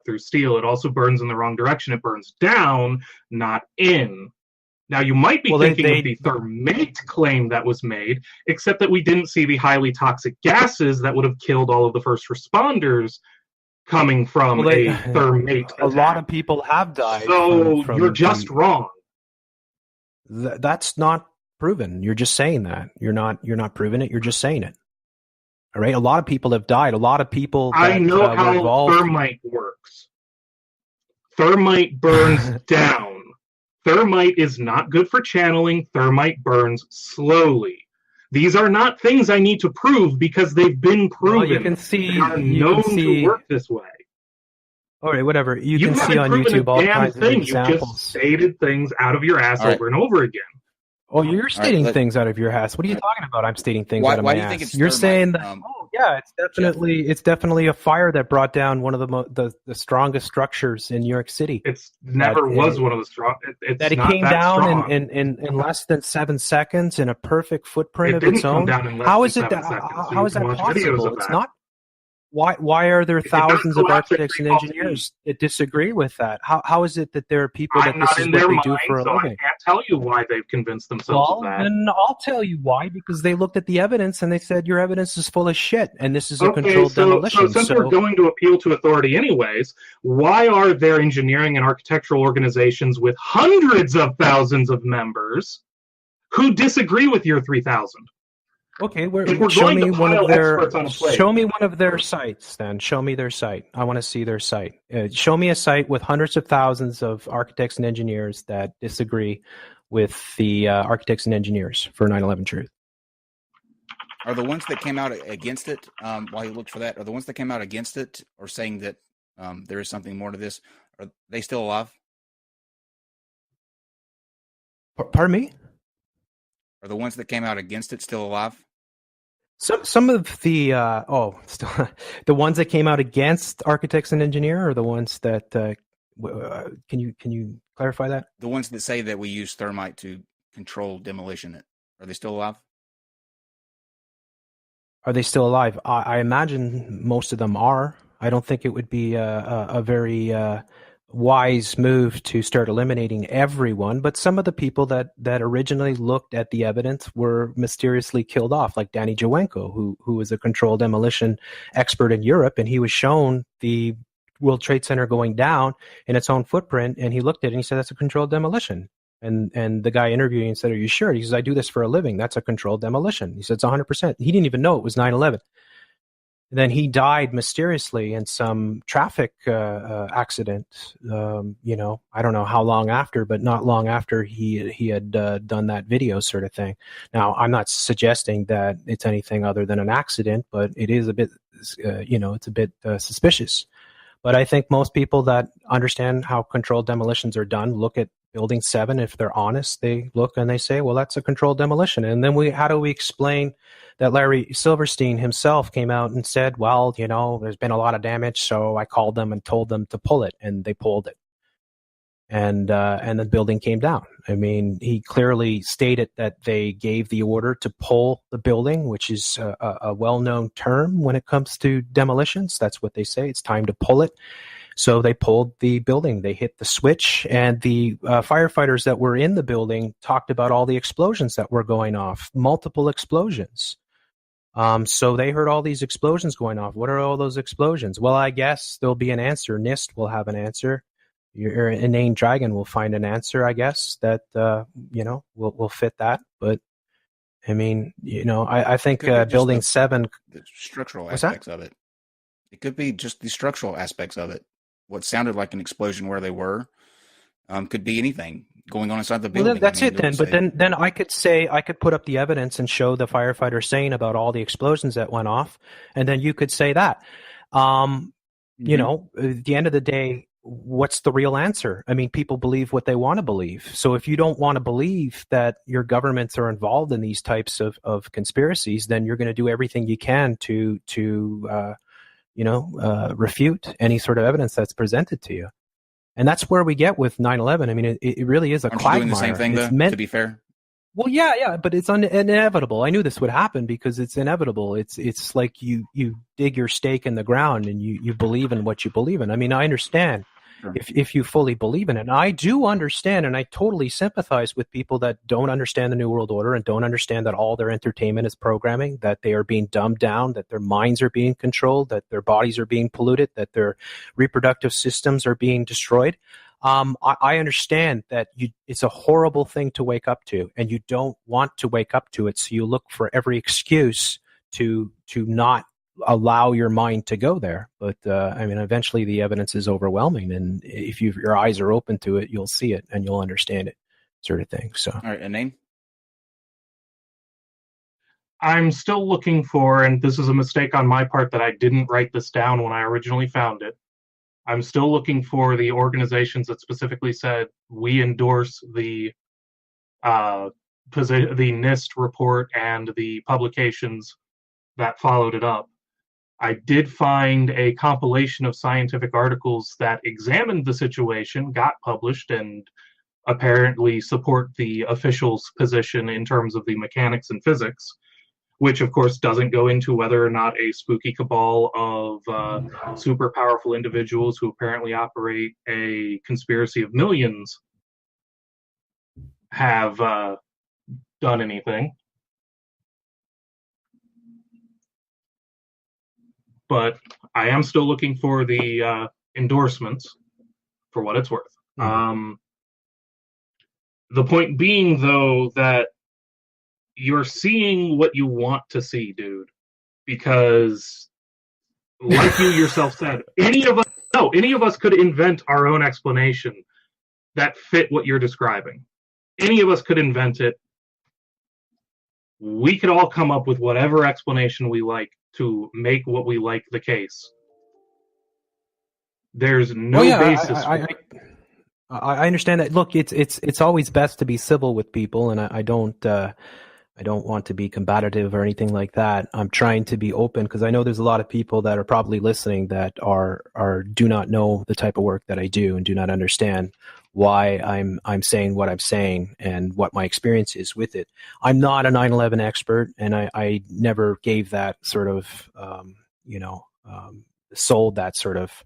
through steel. It also burns in the wrong direction. It burns down, not in. Now, you might be thinking of the thermate claim that was made, except that we didn't see the highly toxic gases that would have killed all of the first responders coming from a thermate attack. A lot of people have died. So you're just wrong. That's not proven. You're just saying that. You're not proving it. You're just saying it. All right. A lot of people have died. A lot of people. I know how thermite works. Thermite burns down. Thermite is not good for channeling. Thermite burns slowly. These are not things I need to prove because they've been proven. Well, you can see, they are known to work this way. All right, whatever. You can see on YouTube all kinds of examples. You just stated things out of your ass over and over again. Oh, you're stating things out of your ass. What are you talking about? I'm stating things out of my ass. You're saying that. Yeah, it's definitely a fire that brought down one of the strongest structures in New York City. It's never was one of the strong. That it came down in less than 7 seconds in a perfect footprint of its own. How is that possible? It's not. Why are there thousands of architects and engineers that disagree with that? How is it that there are people that this is what they do for a living? I can't tell you why they've convinced themselves of that. Then I'll tell you why, because they looked at the evidence and they said your evidence is full of shit and this is a controlled demolition. So since we're going to appeal to authority anyways, why are there engineering and architectural organizations with hundreds of thousands of members who disagree with your 3,000? Okay, show me one of their sites then. Show me their site. I want to see their site. Show me a site with hundreds of thousands of architects and engineers that disagree with the architects and engineers for 9/11 Truth. Are the ones that came out against it, while you looked for that, are the ones that came out against it or saying that there is something more to this, are they still alive? Pardon me? Are the ones that came out against it still alive? Some of the the ones that came out against architects and engineer, or the ones that can you clarify that? The ones that say that we use thermite to control demolition, are they still alive? Are they still alive? I imagine most of them are. I don't think it would be a very wise move to start eliminating everyone, but some of the people that originally looked at the evidence were mysteriously killed off, like Danny Jawenko, who was a controlled demolition expert in Europe, and he was shown the World Trade Center going down in its own footprint, and he looked at it and he said, that's a controlled demolition. And the guy interviewing him said, are you sure? He says, I do this for a living. That's a controlled demolition. He said, it's 100%. He didn't even know it was 9/11. Then he died mysteriously in some traffic accident. I don't know how long after, but not long after he had done that video sort of thing. Now, I'm not suggesting that it's anything other than an accident, but it is a bit, it's a bit suspicious. But I think most people that understand how controlled demolitions are done look at Building 7. If they're honest, they look and they say, well, that's a controlled demolition. And then how do we explain that Larry Silverstein himself came out and said, well, there's been a lot of damage, so I called them and told them to pull it, and they pulled it. And the building came down. I mean, he clearly stated that they gave the order to pull the building, which is a well-known term when it comes to demolitions. That's what they say. It's time to pull it. So they pulled the building. They hit the switch, and the firefighters that were in the building talked about all the explosions that were going off, multiple explosions. So they heard all these explosions going off. What are all those explosions? Well, I guess there'll be an answer. NIST will have an answer. Your inane dragon will find an answer, I guess, that, will fit that. But, I mean, I think Building 7... The structural aspects of it. It could be just the structural aspects of it. What sounded like an explosion where they were could be anything going on inside the building. Well, that's it then. But then I could put up the evidence and show the firefighter saying about all the explosions that went off, and then you could say that. At the end of the day, what's the real answer? I mean, people believe what they want to believe. So if you don't want to believe that your governments are involved in these types of conspiracies, then you're going to do everything you can to refute any sort of evidence that's presented to you. And that's where we get with 9/11. I mean, it really is a quagmire. Doing the same thing, though, to be fair? Well, yeah, but it's inevitable. I knew this would happen because it's inevitable. It's like you dig your stake in the ground and you believe in what you believe in. I mean, I understand if you fully believe in it. And I do understand, and I totally sympathize with people that don't understand the New World Order and don't understand that all their entertainment is programming, that they are being dumbed down, that their minds are being controlled, that their bodies are being polluted, that their reproductive systems are being destroyed. I understand that it's a horrible thing to wake up to, and you don't want to wake up to it, so you look for every excuse to not allow your mind to go there. But I mean, eventually the evidence is overwhelming, and if your eyes are open to it, you'll see it and you'll understand it, sort of thing. So, all right, a name. I'm still looking for, and this is a mistake on my part that I didn't write this down when I originally found it. I'm still looking for the organizations that specifically said we endorse the NIST report and the publications that followed it up. I did find a compilation of scientific articles that examined the situation, got published, and apparently support the officials' position in terms of the mechanics and physics, which of course doesn't go into whether or not a spooky cabal of super powerful individuals who apparently operate a conspiracy of millions have done anything. But I am still looking for the endorsements for what it's worth. The point being, though, that you're seeing what you want to see, dude. Because, like you yourself said, any of us could invent our own explanation that fit what you're describing. Any of us could invent it. We could all come up with whatever explanation we like to make what we like the case. There's no basis. I understand that. Look, it's always best to be civil with people, and I don't want to be combative or anything like that. I'm trying to be open because I know there's a lot of people that are probably listening that do not know the type of work that I do and do not understand why I'm saying what I'm saying and what my experience is with it. I'm not a 9/11 expert, and I never gave that sort of sold that sort of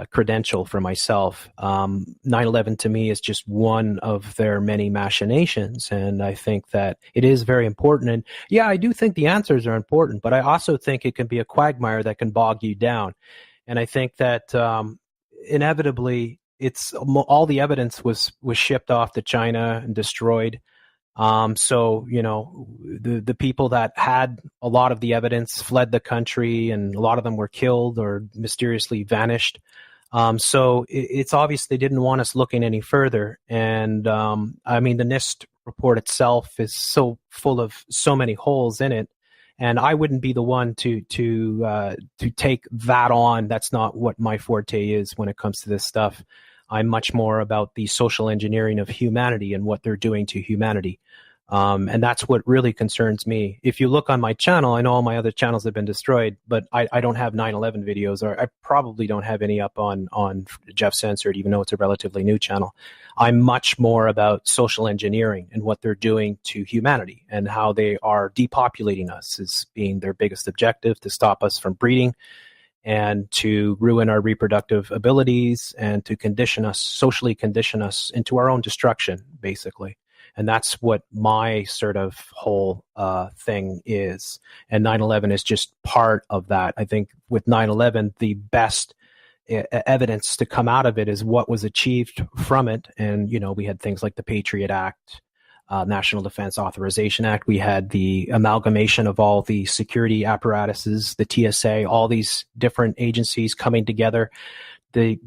credential for myself. 9/11 to me is just one of their many machinations, and I think that it is very important. And yeah, I do think the answers are important, but I also think it can be a quagmire that can bog you down. And I think that inevitably, it's all the evidence was shipped off to China and destroyed. So, the people that had a lot of the evidence fled the country, and a lot of them were killed or mysteriously vanished. So it's obvious they didn't want us looking any further. And I mean, the NIST report itself is so full of so many holes in it. And I wouldn't be the one to take that on. That's not what my forte is when it comes to this stuff. I'm much more about the social engineering of humanity and what they're doing to humanity. And that's what really concerns me. If you look on my channel, I know all my other channels have been destroyed, but I don't have 9/11 videos, or I probably don't have any up on Jeff Censored, even though it's a relatively new channel. I'm much more about social engineering and what they're doing to humanity and how they are depopulating us as being their biggest objective, to stop us from breeding and to ruin our reproductive abilities and to socially condition us into our own destruction, basically. And that's what my sort of whole thing is. And 9/11 is just part of that. I think with 9/11, the best evidence to come out of it is what was achieved from it. And, we had things like the Patriot Act, National Defense Authorization Act. We had the amalgamation of all the security apparatuses, the TSA, all these different agencies coming together. And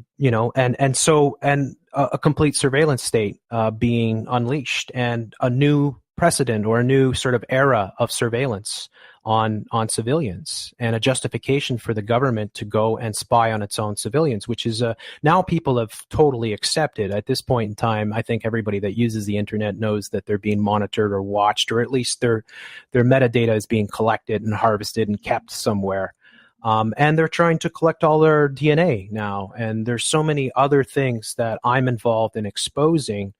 a complete surveillance state being unleashed, and a new precedent or a new sort of era of surveillance on civilians, and a justification for the government to go and spy on its own civilians, which is now people have totally accepted. At this point in time, I think everybody that uses the internet knows that they're being monitored or watched, or at least their metadata is being collected and harvested and kept somewhere. And they're trying to collect all their DNA now. And there's so many other things that I'm involved in exposing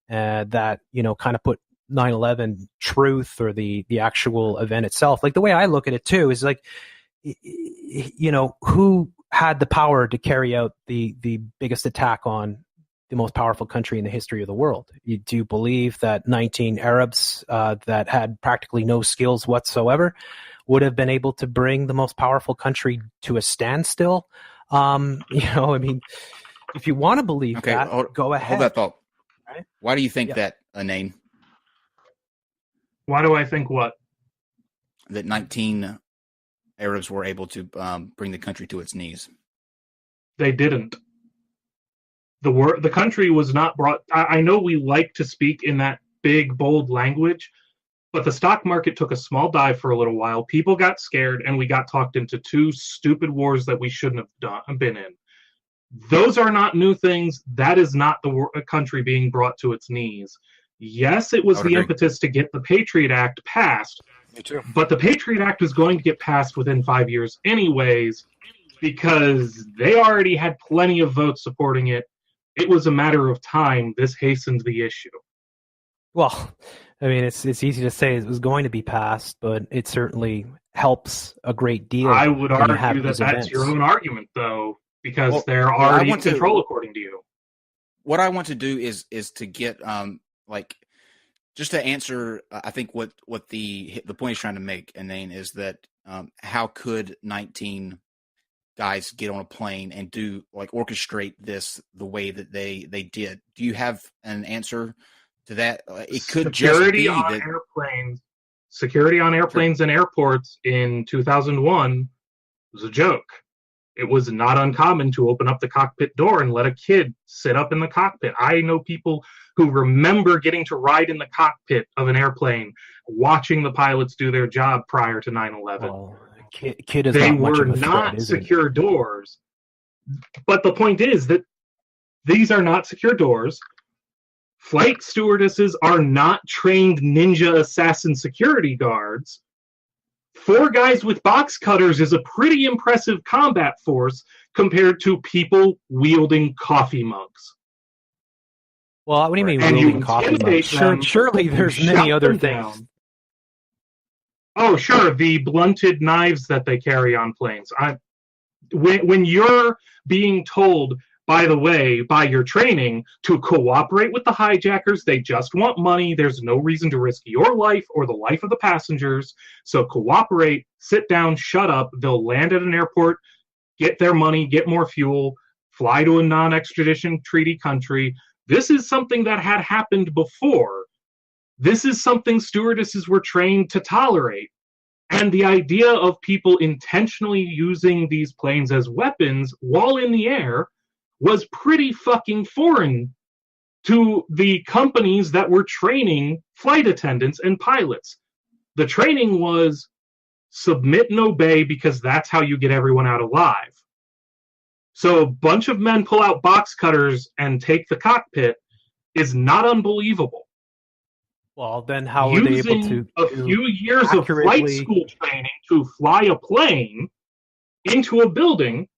that, kind of put 9/11 truth or the actual event itself. Like the way I look at it too is like, who had the power to carry out the biggest attack on the most powerful country in the history of the world? Do you believe that 19 Arabs that had practically no skills whatsoever would have been able to bring the most powerful country to a standstill? I mean, if you want to believe go ahead. Hold that thought. Right? Why do you think that, Anane? Why do I think what? That 19 Arabs were able to bring the country to its knees. They didn't. The country was not brought. I know we like to speak in that big, bold language, but the stock market took a small dive for a little while. People got scared, and we got talked into 2 stupid wars that we shouldn't have been in. Those are not new things. That is not the country being brought to its knees. Yes, it was the impetus to get the Patriot Act passed. Me too. But the Patriot Act was going to get passed within 5 years anyways, because they already had plenty of votes supporting it. It was a matter of time. This hastened the issue. Well, I mean, it's easy to say it was going to be passed, but it certainly helps a great deal. I would argue that that's your own argument, though, because they're already in control, according to you. What I want to do is to get just to answer. I think what the point he's trying to make, Anane, is that how could 19 guys get on a plane and orchestrate this the way that they did? Do you have an answer to that? It could security on airplanes and airports in 2001 was a joke. It was not uncommon to open up the cockpit door and let a kid sit up in the cockpit. I know people who remember getting to ride in the cockpit of an airplane, watching the pilots do their job prior to 9/11. Well, kid is they not much were of a threat, not secure doors. But the point is that these are not secure doors. Flight stewardesses are not trained ninja assassin security guards. 4 guys with box cutters is a pretty impressive combat force compared to people wielding coffee mugs. Well, what do you mean wielding coffee mugs? Surely there's many other things. Down. Oh, sure, the blunted knives that they carry on planes. When you're being told, by the way, by your training, to cooperate with the hijackers, they just want money. There's no reason to risk your life or the life of the passengers. So cooperate, sit down, shut up. They'll land at an airport, get their money, get more fuel, fly to a non-extradition treaty country. This is something that had happened before. This is something stewardesses were trained to tolerate. And the idea of people intentionally using these planes as weapons while in the air was pretty fucking foreign to the companies that were training flight attendants and pilots. The training was submit and obey because that's how you get everyone out alive. So a bunch of men pull out box cutters and take the cockpit is not unbelievable. Well, then how are they able to a few years of flight school training to fly a plane into a building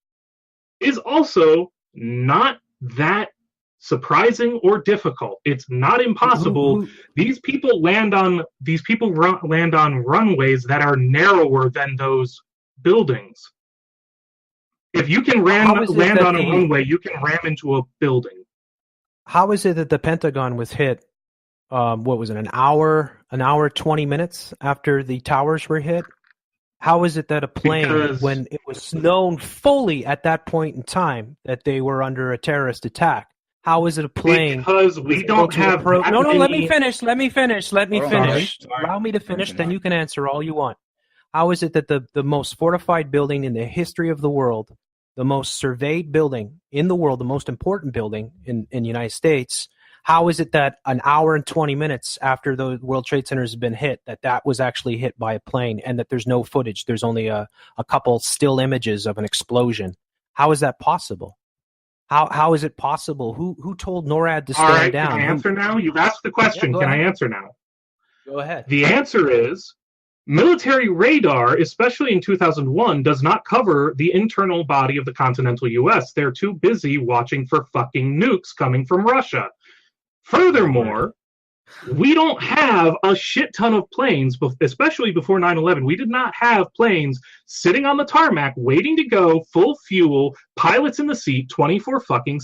is also not that surprising or difficult. It's not impossible. These people land on runways that are narrower than those buildings. If you can land on a runway, you can ram into a building. How is it that the Pentagon was hit? What was it? An hour, 20 minutes after the towers were hit? How is it that a plane, when it was known fully at that point in time that they were under a terrorist attack, how is it a plane? Because we don't have. No, let me finish. Let me finish. Allow me to finish, then you can answer all you want. How is it that the most fortified building in the history of the world, the most surveyed building in the world, the most important building in the United States, how is it that an hour and 20 minutes after the World Trade Centers have been hit, that was actually hit by a plane and that there's no footage? There's only a couple still images of an explosion. How is that possible? How is it possible? Who told NORAD to stand down? Can I answer now? You've asked the question. Can I answer now? Go ahead. The answer is military radar, especially in 2001, does not cover the internal body of the continental U.S. They're too busy watching for fucking nukes coming from Russia. Furthermore, We don't have a shit ton of planes, especially before 9/11. We did not have planes sitting on the tarmac waiting to go, full fuel, pilots in the seat, 24 fucking